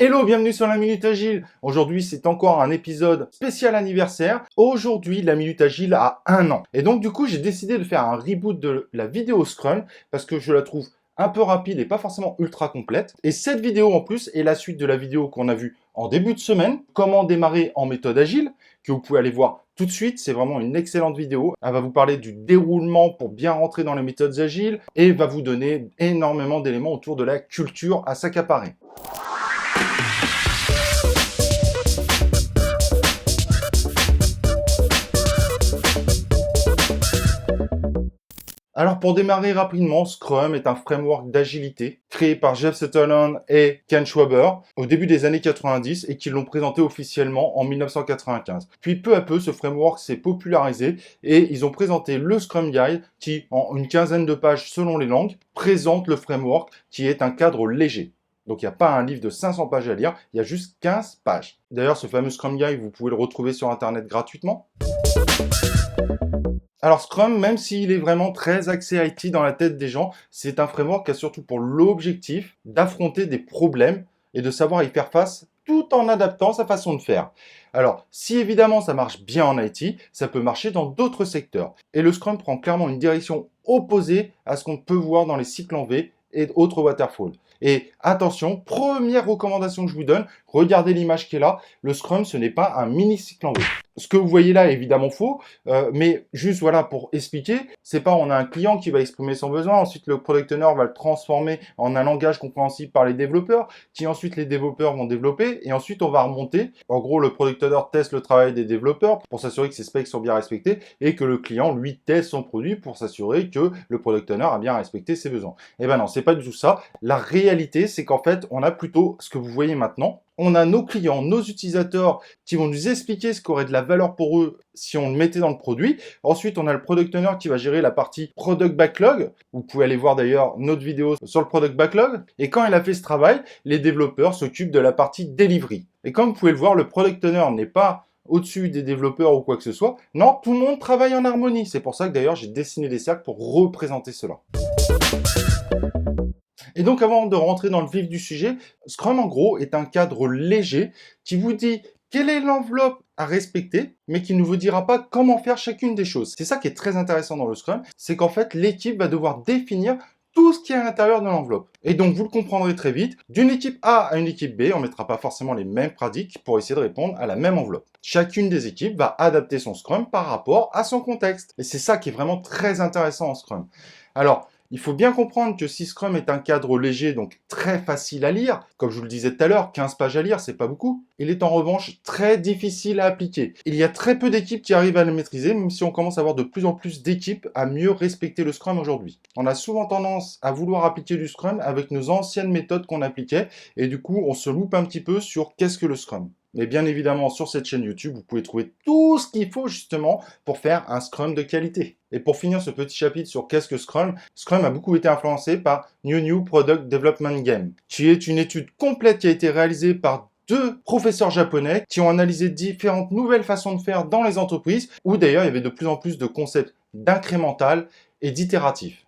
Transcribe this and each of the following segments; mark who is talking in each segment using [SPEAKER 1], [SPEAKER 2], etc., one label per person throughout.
[SPEAKER 1] Hello, bienvenue sur la Minute Agile. Aujourd'hui, c'est encore un épisode spécial anniversaire. Aujourd'hui, la Minute Agile a 1 an. Et donc, du coup, j'ai décidé de faire un reboot de la vidéo Scrum parce que je la trouve un peu rapide et pas forcément ultra complète. Et cette vidéo, en plus, est la suite de la vidéo qu'on a vue en début de semaine, comment démarrer en méthode agile, que vous pouvez aller voir tout de suite. C'est vraiment une excellente vidéo. Elle va vous parler du déroulement pour bien rentrer dans les méthodes agiles et va vous donner énormément d'éléments autour de la culture à s'accaparer. Alors pour démarrer rapidement, Scrum est un framework d'agilité créé par Jeff Sutherland et Ken Schwaber au début des années 90 et qui l'ont présenté officiellement en 1995. Puis peu à peu, ce framework s'est popularisé et ils ont présenté le Scrum Guide qui, en une quinzaine de pages selon les langues, présente le framework qui est un cadre léger. Donc il n'y a pas un livre de 500 pages à lire, il y a juste 15 pages. D'ailleurs, ce fameux Scrum Guide, vous pouvez le retrouver sur Internet gratuitement. Alors Scrum, même s'il est vraiment très axé IT dans la tête des gens, c'est un framework qui a surtout pour l'objectif d'affronter des problèmes et de savoir y faire face tout en adaptant sa façon de faire. Alors, si évidemment ça marche bien en IT, ça peut marcher dans d'autres secteurs. Et le Scrum prend clairement une direction opposée à ce qu'on peut voir dans les cycles en V et autres waterfall. Et attention, première recommandation que je vous donne, regardez l'image qui est là, le Scrum ce n'est pas un mini cycle en V. Ce que vous voyez là est évidemment faux, mais juste voilà pour expliquer, c'est pas on a un client qui va exprimer son besoin, ensuite le product owner va le transformer en un langage compréhensible par les développeurs, qui ensuite les développeurs vont développer, et ensuite on va remonter. En gros, le product owner teste le travail des développeurs pour s'assurer que ses specs sont bien respectés, et que le client, lui, teste son produit pour s'assurer que le product owner a bien respecté ses besoins. Et ben non, c'est pas du tout ça. La réalité, c'est qu'en fait, on a plutôt ce que vous voyez maintenant. On a nos clients, nos utilisateurs qui vont nous expliquer ce qu'aurait de la valeur pour eux si on le mettait dans le produit. Ensuite, on a le product owner qui va gérer la partie product backlog. Vous pouvez aller voir d'ailleurs notre vidéo sur le product backlog. Et quand il a fait ce travail, les développeurs s'occupent de la partie delivery. Et comme vous pouvez le voir, le product owner n'est pas au-dessus des développeurs ou quoi que ce soit. Non, tout le monde travaille en harmonie. C'est pour ça que d'ailleurs, j'ai dessiné des cercles pour représenter cela. Et donc, avant de rentrer dans le vif du sujet, Scrum, en gros, est un cadre léger qui vous dit quelle est l'enveloppe à respecter, mais qui ne vous dira pas comment faire chacune des choses. C'est ça qui est très intéressant dans le Scrum, c'est qu'en fait, l'équipe va devoir définir tout ce qui est à l'intérieur de l'enveloppe. Et donc, vous le comprendrez très vite, d'une équipe A à une équipe B, on ne mettra pas forcément les mêmes pratiques pour essayer de répondre à la même enveloppe. Chacune des équipes va adapter son Scrum par rapport à son contexte. Et c'est ça qui est vraiment très intéressant en Scrum. Alors, il faut bien comprendre que si Scrum est un cadre léger, donc très facile à lire, comme je vous le disais tout à l'heure, 15 pages à lire, c'est pas beaucoup, il est en revanche très difficile à appliquer. Il y a très peu d'équipes qui arrivent à le maîtriser, même si on commence à avoir de plus en plus d'équipes à mieux respecter le Scrum aujourd'hui. On a souvent tendance à vouloir appliquer du Scrum avec nos anciennes méthodes qu'on appliquait, et du coup, on se loupe un petit peu sur qu'est-ce que le Scrum. Mais bien évidemment, sur cette chaîne YouTube, vous pouvez trouver tout ce qu'il faut justement pour faire un Scrum de qualité. Et pour finir ce petit chapitre sur qu'est-ce que Scrum, Scrum a beaucoup été influencé par New Product Development Game, qui est une étude complète qui a été réalisée par 2 professeurs japonais qui ont analysé différentes nouvelles façons de faire dans les entreprises, où d'ailleurs il y avait de plus en plus de concepts d'incrémental et d'itératif.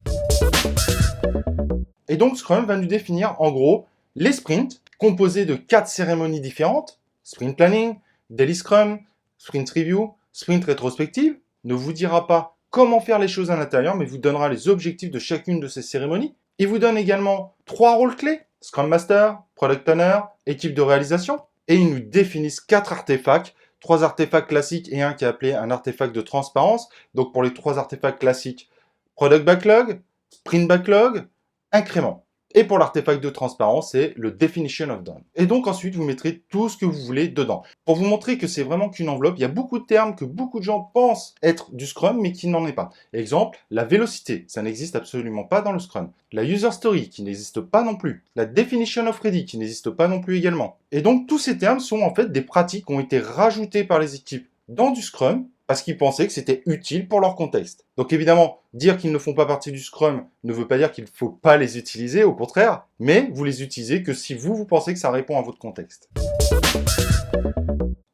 [SPEAKER 1] Et donc Scrum va nous définir en gros les sprints, composés de 4 cérémonies différentes. Sprint Planning, Daily Scrum, Sprint Review, Sprint Rétrospective, ne vous dira pas comment faire les choses à l'intérieur, mais vous donnera les objectifs de chacune de ces cérémonies. Il vous donne également 3 rôles clés, Scrum Master, Product Owner, équipe de réalisation, et ils nous définissent 4 artefacts, 3 artefacts classiques et un qui est appelé un artefact de transparence. Donc pour les 3 artefacts classiques, Product Backlog, Sprint Backlog, incrément. Et pour l'artefact de transparence, c'est le Definition of Done. Et donc ensuite, vous mettrez tout ce que vous voulez dedans. Pour vous montrer que c'est vraiment qu'une enveloppe, il y a beaucoup de termes que beaucoup de gens pensent être du Scrum, mais qui n'en est pas. Exemple, la vélocité, ça n'existe absolument pas dans le Scrum. La User Story, qui n'existe pas non plus. La Definition of Ready, qui n'existe pas non plus également. Et donc tous ces termes sont en fait des pratiques qui ont été rajoutées par les équipes dans du Scrum, parce qu'ils pensaient que c'était utile pour leur contexte. Donc évidemment, dire qu'ils ne font pas partie du Scrum ne veut pas dire qu'il ne faut pas les utiliser, au contraire, mais vous les utilisez que si vous pensez que ça répond à votre contexte.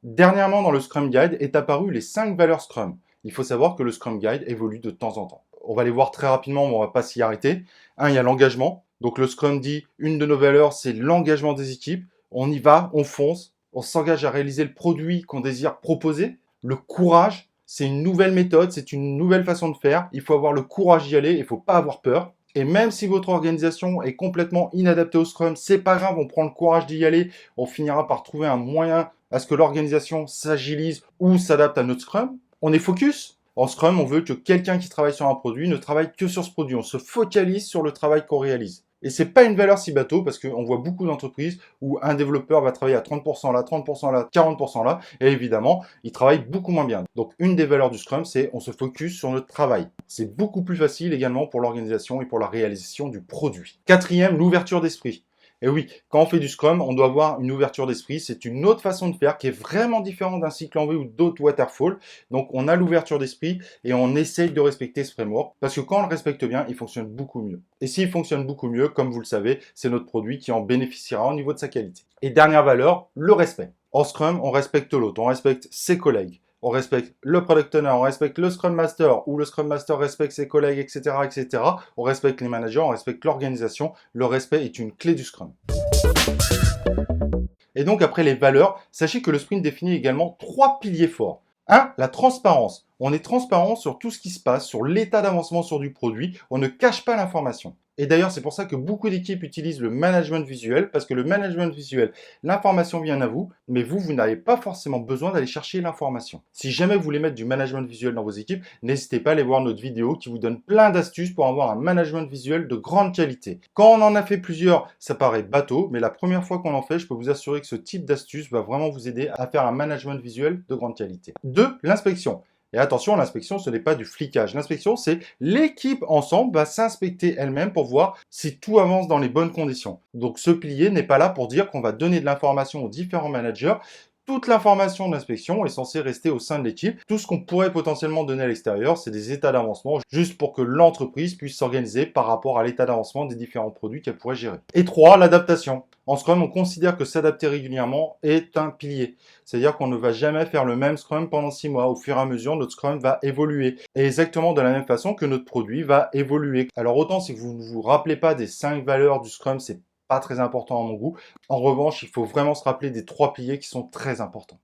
[SPEAKER 1] Dernièrement, dans le Scrum Guide est apparu les 5 valeurs Scrum. Il faut savoir que le Scrum Guide évolue de temps en temps. On va les voir très rapidement, mais on ne va pas s'y arrêter. Il y a l'engagement. Donc le Scrum dit, une de nos valeurs, c'est l'engagement des équipes. On y va, on fonce, on s'engage à réaliser le produit qu'on désire proposer. Le courage, c'est une nouvelle méthode, c'est une nouvelle façon de faire. Il faut avoir le courage d'y aller, il ne faut pas avoir peur. Et même si votre organisation est complètement inadaptée au Scrum, c'est pas grave, on prend le courage d'y aller. On finira par trouver un moyen à ce que l'organisation s'agilise ou s'adapte à notre Scrum. On est focus. En Scrum, on veut que quelqu'un qui travaille sur un produit ne travaille que sur ce produit. On se focalise sur le travail qu'on réalise. Et c'est pas une valeur si bateau parce qu'on voit beaucoup d'entreprises où un développeur va travailler à 30% là, 30% là, 40% là, et évidemment, il travaille beaucoup moins bien. Donc, une des valeurs du Scrum, c'est on se focus sur notre travail. C'est beaucoup plus facile également pour l'organisation et pour la réalisation du produit. Quatrième, l'ouverture d'esprit. Et oui, quand on fait du Scrum, on doit avoir une ouverture d'esprit. C'est une autre façon de faire qui est vraiment différente d'un cycle en V ou d'autres waterfall. Donc, on a l'ouverture d'esprit et on essaye de respecter ce framework parce que quand on le respecte bien, il fonctionne beaucoup mieux. Et s'il fonctionne beaucoup mieux, comme vous le savez, c'est notre produit qui en bénéficiera au niveau de sa qualité. Et dernière valeur, le respect. En Scrum, on respecte l'autre, on respecte ses collègues. On respecte le Product Owner, on respecte le Scrum Master, ou le Scrum Master respecte ses collègues, etc., etc. On respecte les managers, on respecte l'organisation. Le respect est une clé du Scrum. Et donc, après les valeurs, sachez que le sprint définit également 3 piliers forts. 1. La transparence. On est transparent sur tout ce qui se passe, sur l'état d'avancement sur du produit. On ne cache pas l'information. Et d'ailleurs, c'est pour ça que beaucoup d'équipes utilisent le management visuel, parce que le management visuel, l'information vient à vous, mais vous n'avez pas forcément besoin d'aller chercher l'information. Si jamais vous voulez mettre du management visuel dans vos équipes, n'hésitez pas à aller voir notre vidéo qui vous donne plein d'astuces pour avoir un management visuel de grande qualité. Quand on en a fait plusieurs, ça paraît bateau, mais la première fois qu'on en fait, je peux vous assurer que ce type d'astuce va vraiment vous aider à faire un management visuel de grande qualité. 2. L'inspection. Et attention, l'inspection, ce n'est pas du flicage. L'inspection, c'est l'équipe ensemble va s'inspecter elle-même pour voir si tout avance dans les bonnes conditions. Donc, ce pilier n'est pas là pour dire qu'on va donner de l'information aux différents managers. Toute l'information d'inspection est censée rester au sein de l'équipe. Tout ce qu'on pourrait potentiellement donner à l'extérieur, c'est des états d'avancement, juste pour que l'entreprise puisse s'organiser par rapport à l'état d'avancement des différents produits qu'elle pourrait gérer. Et 3, l'adaptation. En Scrum, on considère que s'adapter régulièrement est un pilier. C'est-à-dire qu'on ne va jamais faire le même Scrum pendant 6 mois. Au fur et à mesure, notre Scrum va évoluer. Et exactement de la même façon que notre produit va évoluer. Alors autant si vous ne vous rappelez pas des 5 valeurs du Scrum, c'est pas très important à mon goût. En revanche, il faut vraiment se rappeler des 3 piliers qui sont très importants.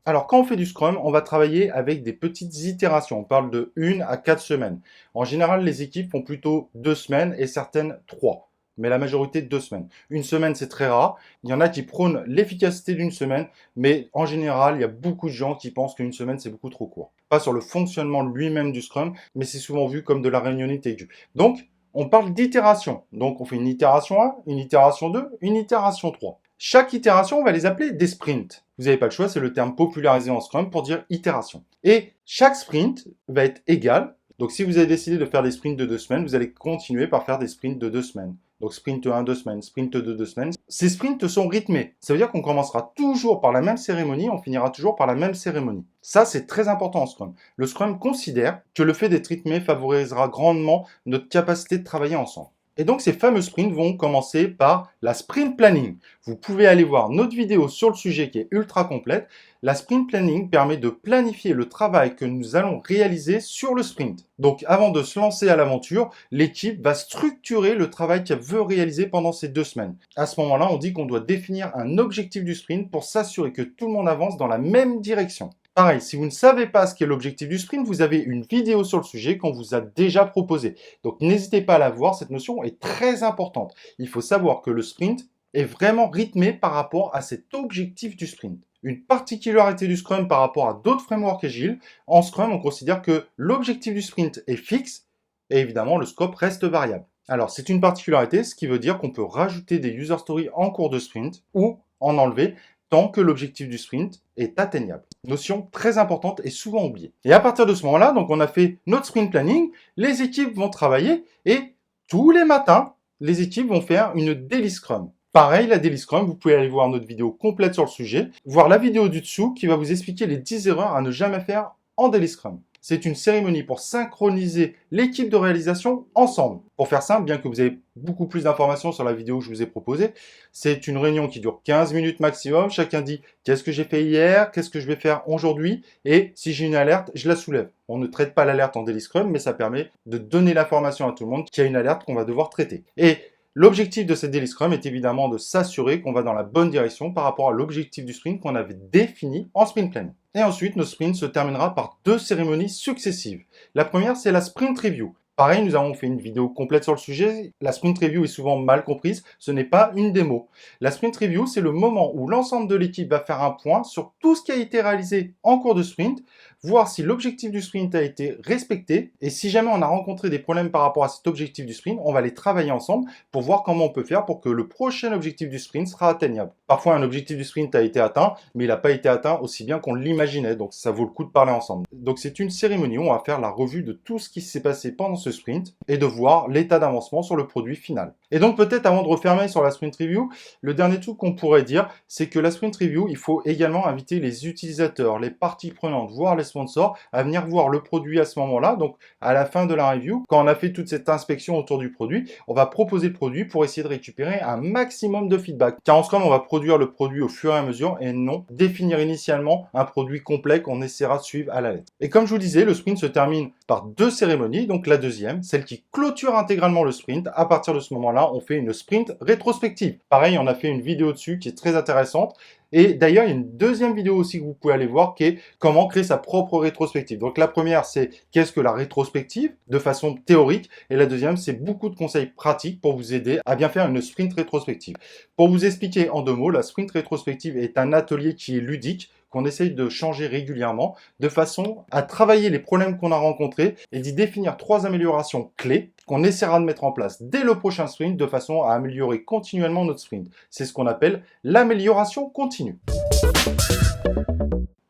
[SPEAKER 1] Alors, quand on fait du Scrum, on va travailler avec des petites itérations. On parle de 1 à 4 semaines. En général, les équipes font plutôt 2 semaines et certaines 3. Mais la majorité 2 semaines. Une semaine, c'est très rare. Il y en a qui prônent l'efficacité d'une semaine, mais en général, il y a beaucoup de gens qui pensent qu'une semaine, c'est beaucoup trop court. Pas sur le fonctionnement lui-même du Scrum, mais c'est souvent vu comme de la réunionnité. Donc, on parle d'itération. Donc, on fait une itération 1, une itération 2, une itération 3. Chaque itération, on va les appeler des sprints. Vous n'avez pas le choix, c'est le terme popularisé en Scrum pour dire itération. Et chaque sprint va être égal. Donc, si vous avez décidé de faire des sprints de 2 semaines, vous allez continuer par faire des sprints de 2 semaines. Donc, sprint 1, 2 semaines, sprint 2, 2 semaines. Ces sprints sont rythmés. Ça veut dire qu'on commencera toujours par la même cérémonie, on finira toujours par la même cérémonie. Ça, c'est très important en Scrum. Le Scrum considère que le fait d'être rythmé favorisera grandement notre capacité de travailler ensemble. Et donc, ces fameux sprints vont commencer par la sprint planning. Vous pouvez aller voir notre vidéo sur le sujet qui est ultra complète. La sprint planning permet de planifier le travail que nous allons réaliser sur le sprint. Donc, avant de se lancer à l'aventure, l'équipe va structurer le travail qu'elle veut réaliser pendant ces 2 semaines. À ce moment-là, on dit qu'on doit définir un objectif du sprint pour s'assurer que tout le monde avance dans la même direction. Pareil, si vous ne savez pas ce qu'est l'objectif du sprint, vous avez une vidéo sur le sujet qu'on vous a déjà proposé. Donc n'hésitez pas à la voir, cette notion est très importante. Il faut savoir que le sprint est vraiment rythmé par rapport à cet objectif du sprint. Une particularité du Scrum par rapport à d'autres frameworks agiles, en Scrum, on considère que l'objectif du sprint est fixe et évidemment le scope reste variable. Alors c'est une particularité, ce qui veut dire qu'on peut rajouter des user stories en cours de sprint ou en enlever tant que l'objectif du sprint est atteignable. Notion très importante et souvent oubliée. Et à partir de ce moment-là, donc on a fait notre sprint planning, les équipes vont travailler et tous les matins, les équipes vont faire une daily scrum. Pareil, la daily scrum, vous pouvez aller voir notre vidéo complète sur le sujet, voir la vidéo du dessous qui va vous expliquer les 10 erreurs à ne jamais faire en daily scrum. C'est une cérémonie pour synchroniser l'équipe de réalisation ensemble. Pour faire simple, bien que vous ayez beaucoup plus d'informations sur la vidéo que je vous ai proposée, c'est une réunion qui dure 15 minutes maximum. Chacun dit qu'est-ce que j'ai fait hier, qu'est-ce que je vais faire aujourd'hui, et si j'ai une alerte, je la soulève. On ne traite pas l'alerte en daily scrum, mais ça permet de donner l'information à tout le monde qu'il y a une alerte qu'on va devoir traiter. Et L'objectif de cette Daily Scrum est évidemment de s'assurer qu'on va dans la bonne direction par rapport à l'objectif du sprint qu'on avait défini en sprint planning. Et ensuite, notre sprint se terminera par 2 cérémonies successives. La première, c'est la sprint review. Pareil, nous avons fait une vidéo complète sur le sujet. La sprint review est souvent mal comprise, ce n'est pas une démo. La sprint review, c'est le moment où l'ensemble de l'équipe va faire un point sur tout ce qui a été réalisé en cours de sprint, voir si l'objectif du sprint a été respecté, et si jamais on a rencontré des problèmes par rapport à cet objectif du sprint, on va les travailler ensemble pour voir comment on peut faire pour que le prochain objectif du sprint sera atteignable. Parfois, un objectif du sprint a été atteint, mais il n'a pas été atteint aussi bien qu'on l'imaginait, donc ça vaut le coup de parler ensemble. Donc c'est une cérémonie où on va faire la revue de tout ce qui s'est passé pendant ce sprint et de voir l'état d'avancement sur le produit final. Et donc peut-être avant de refermer sur la sprint review, le dernier truc qu'on pourrait dire, c'est que la sprint review, il faut également inviter les utilisateurs, les parties prenantes, voire les sponsors, à venir voir le produit à ce moment-là. Donc à la fin de la review, quand on a fait toute cette inspection autour du produit, on va proposer le produit pour essayer de récupérer un maximum de feedback. Car en Scrum, on va produire le produit au fur et à mesure et non définir initialement un produit complet qu'on essaiera de suivre à la lettre. Et comme je vous disais, le sprint se termine par 2 cérémonies. Donc la deuxième, celle qui clôture intégralement le sprint. À partir de ce moment-là, on fait une sprint rétrospective. Pareil, on a fait une vidéo dessus qui est très intéressante. Et d'ailleurs, il y a une deuxième vidéo aussi que vous pouvez aller voir qui est comment créer sa propre rétrospective. Donc la première, c'est qu'est-ce que la rétrospective de façon théorique. Et la deuxième, c'est beaucoup de conseils pratiques pour vous aider à bien faire une sprint rétrospective. Pour vous expliquer en 2 mots, la sprint rétrospective est un atelier qui est ludique, qu'on essaye de changer régulièrement, de façon à travailler les problèmes qu'on a rencontrés et d'y définir 3 améliorations clés qu'on essaiera de mettre en place dès le prochain sprint de façon à améliorer continuellement notre sprint. C'est ce qu'on appelle l'amélioration continue.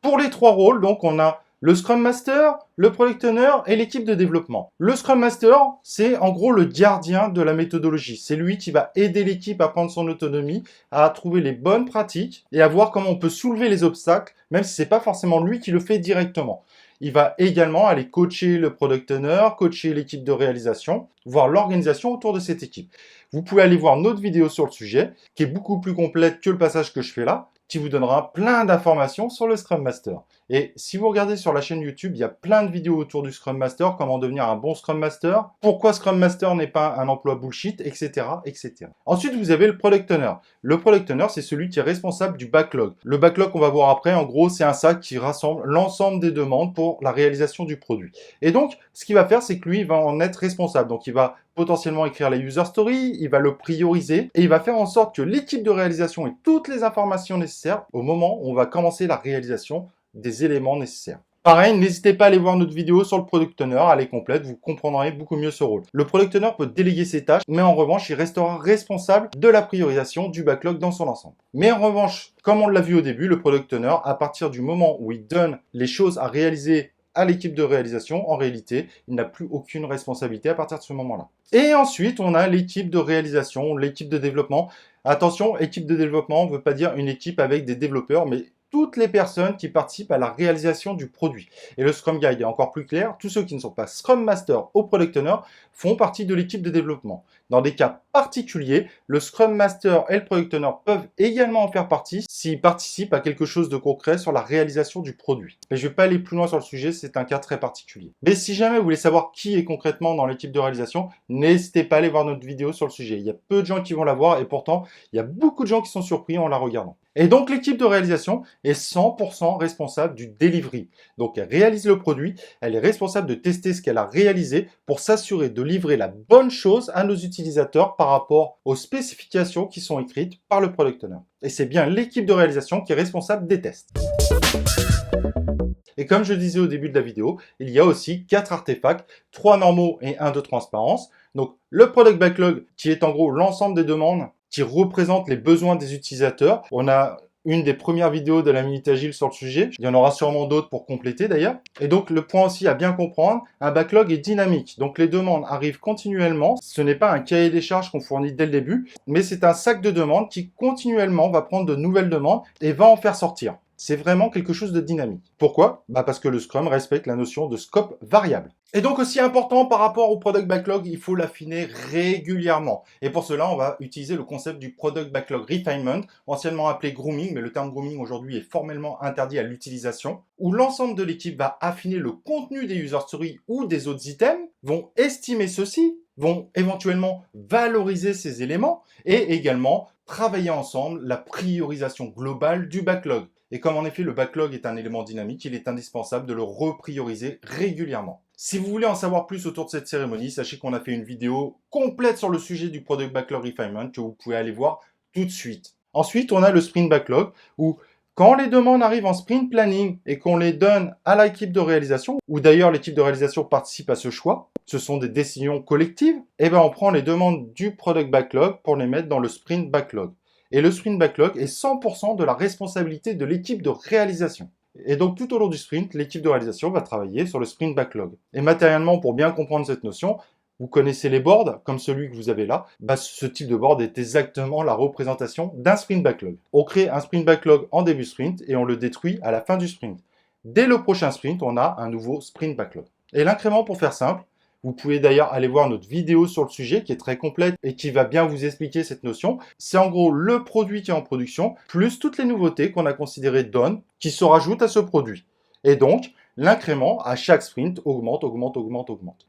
[SPEAKER 1] Pour les 3 rôles, donc on a le Scrum Master, le Product Owner et l'équipe de développement. Le Scrum Master, c'est en gros le gardien de la méthodologie. C'est lui qui va aider l'équipe à prendre son autonomie, à trouver les bonnes pratiques et à voir comment on peut soulever les obstacles, même si c'est pas forcément lui qui le fait directement. Il va également aller coacher le Product Owner, coacher l'équipe de réalisation, voir l'organisation autour de cette équipe. Vous pouvez aller voir notre vidéo sur le sujet, qui est beaucoup plus complète que le passage que je fais là, qui vous donnera plein d'informations sur le Scrum Master. Et si vous regardez sur la chaîne YouTube, il y a plein de vidéos autour du Scrum Master, comment devenir un bon Scrum Master, pourquoi Scrum Master n'est pas un emploi bullshit, etc., etc. Ensuite, vous avez le Product Owner. Le Product Owner, c'est celui qui est responsable du backlog. Le backlog qu'on va voir après, en gros, c'est un sac qui rassemble l'ensemble des demandes pour la réalisation du produit. Et donc, ce qu'il va faire, c'est que lui, il va en être responsable. Donc, il va potentiellement écrire la user story, il va le prioriser et il va faire en sorte que l'équipe de réalisation ait toutes les informations nécessaires au moment où on va commencer la réalisation des éléments nécessaires. Pareil, n'hésitez pas à aller voir notre vidéo sur le Product Owner, elle est complète, vous comprendrez beaucoup mieux ce rôle. Le Product Owner peut déléguer ses tâches, mais en revanche, il restera responsable de la priorisation du backlog dans son ensemble. Mais en revanche, comme on l'a vu au début, le Product Owner, à partir du moment où il donne les choses à réaliser à l'équipe de réalisation, en réalité, il n'a plus aucune responsabilité à partir de ce moment-là. Et ensuite, on a l'équipe de réalisation, l'équipe de développement. Attention, équipe de développement ne veut pas dire une équipe avec des développeurs, mais toutes les personnes qui participent à la réalisation du produit. Et le Scrum Guide est encore plus clair, tous ceux qui ne sont pas Scrum Master ou Product Owner font partie de l'équipe de développement. Dans des cas particuliers, le Scrum Master et le Product Owner peuvent également en faire partie s'ils participent à quelque chose de concret sur la réalisation du produit. Mais je ne vais pas aller plus loin sur le sujet, c'est un cas très particulier. Mais si jamais vous voulez savoir qui est concrètement dans l'équipe de réalisation, n'hésitez pas à aller voir notre vidéo sur le sujet. Il y a peu de gens qui vont la voir et pourtant, il y a beaucoup de gens qui sont surpris en la regardant. Et donc, l'équipe de réalisation est 100% responsable du delivery. Donc, elle réalise le produit, elle est responsable de tester ce qu'elle a réalisé pour s'assurer de livrer la bonne chose à nos utilisateurs par rapport aux spécifications qui sont écrites par le Product Owner. Et c'est bien l'équipe de réalisation qui est responsable des tests. Et comme je disais au début de la vidéo, il y a aussi 4 artefacts, 3 normaux et 1 de transparence. Donc, le Product Backlog, qui est en gros l'ensemble des demandes qui représentent les besoins des utilisateurs. On a une des premières vidéos de la Minute Agile sur le sujet. Il y en aura sûrement d'autres pour compléter d'ailleurs. Et donc, le point aussi à bien comprendre, un backlog est dynamique. Donc, les demandes arrivent continuellement. Ce n'est pas un cahier des charges qu'on fournit dès le début, mais c'est un sac de demandes qui continuellement va prendre de nouvelles demandes et va en faire sortir. C'est vraiment quelque chose de dynamique. Pourquoi? Parce que le Scrum respecte la notion de scope variable. Et donc aussi important par rapport au Product Backlog, il faut l'affiner régulièrement. Et pour cela, on va utiliser le concept du Product Backlog Refinement, anciennement appelé grooming, mais le terme grooming aujourd'hui est formellement interdit à l'utilisation, où l'ensemble de l'équipe va affiner le contenu des user stories ou des autres items, vont estimer ceci, vont éventuellement valoriser ces éléments et également travailler ensemble la priorisation globale du backlog. Et comme en effet le backlog est un élément dynamique, il est indispensable de le reprioriser régulièrement. Si vous voulez en savoir plus autour de cette cérémonie, sachez qu'on a fait une vidéo complète sur le sujet du Product Backlog Refinement que vous pouvez aller voir tout de suite. Ensuite, on a le Sprint Backlog où quand les demandes arrivent en sprint planning et qu'on les donne à l'équipe de réalisation, ou d'ailleurs l'équipe de réalisation participe à ce choix, ce sont des décisions collectives, et bien on prend les demandes du Product Backlog pour les mettre dans le Sprint Backlog. Et le Sprint Backlog est 100% de la responsabilité de l'équipe de réalisation. Et donc tout au long du sprint, l'équipe de réalisation va travailler sur le Sprint Backlog. Et matériellement, pour bien comprendre cette notion, vous connaissez les boards, comme celui que vous avez là. Ce type de board est exactement la représentation d'un sprint backlog. On crée un sprint backlog en début sprint et on le détruit à la fin du sprint. Dès le prochain sprint, on a un nouveau sprint backlog. Et l'incrément, pour faire simple, vous pouvez d'ailleurs aller voir notre vidéo sur le sujet qui est très complète et qui va bien vous expliquer cette notion. C'est en gros le produit qui est en production, plus toutes les nouveautés qu'on a considérées done, qui se rajoutent à ce produit. Et donc, l'incrément à chaque sprint augmente.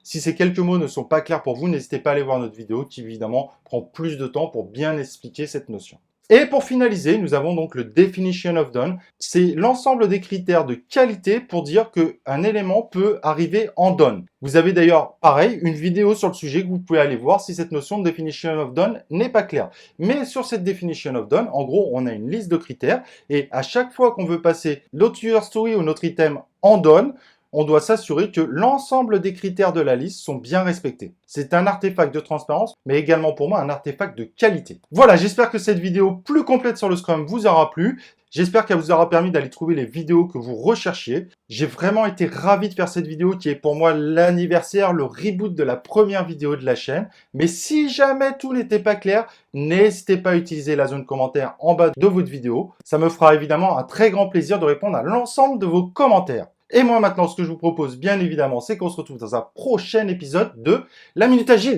[SPEAKER 1] Si ces quelques mots ne sont pas clairs pour vous, n'hésitez pas à aller voir notre vidéo qui évidemment prend plus de temps pour bien expliquer cette notion. Et pour finaliser, nous avons donc le Definition of Done. C'est l'ensemble des critères de qualité pour dire qu'un élément peut arriver en done. Vous avez d'ailleurs, pareil, une vidéo sur le sujet que vous pouvez aller voir si cette notion de Definition of Done n'est pas claire. Mais sur cette Definition of Done, en gros, on a une liste de critères et à chaque fois qu'on veut passer notre user story ou notre item en done, on doit s'assurer que l'ensemble des critères de la liste sont bien respectés. C'est un artefact de transparence, mais également pour moi un artefact de qualité. Voilà, j'espère que cette vidéo plus complète sur le Scrum vous aura plu. J'espère qu'elle vous aura permis d'aller trouver les vidéos que vous recherchiez. J'ai vraiment été ravi de faire cette vidéo qui est pour moi l'anniversaire, le reboot de la première vidéo de la chaîne. Mais si jamais tout n'était pas clair, n'hésitez pas à utiliser la zone commentaire en bas de votre vidéo. Ça me fera évidemment un très grand plaisir de répondre à l'ensemble de vos commentaires. Et moi maintenant, ce que je vous propose bien évidemment, c'est qu'on se retrouve dans un prochain épisode de La Minute Agile.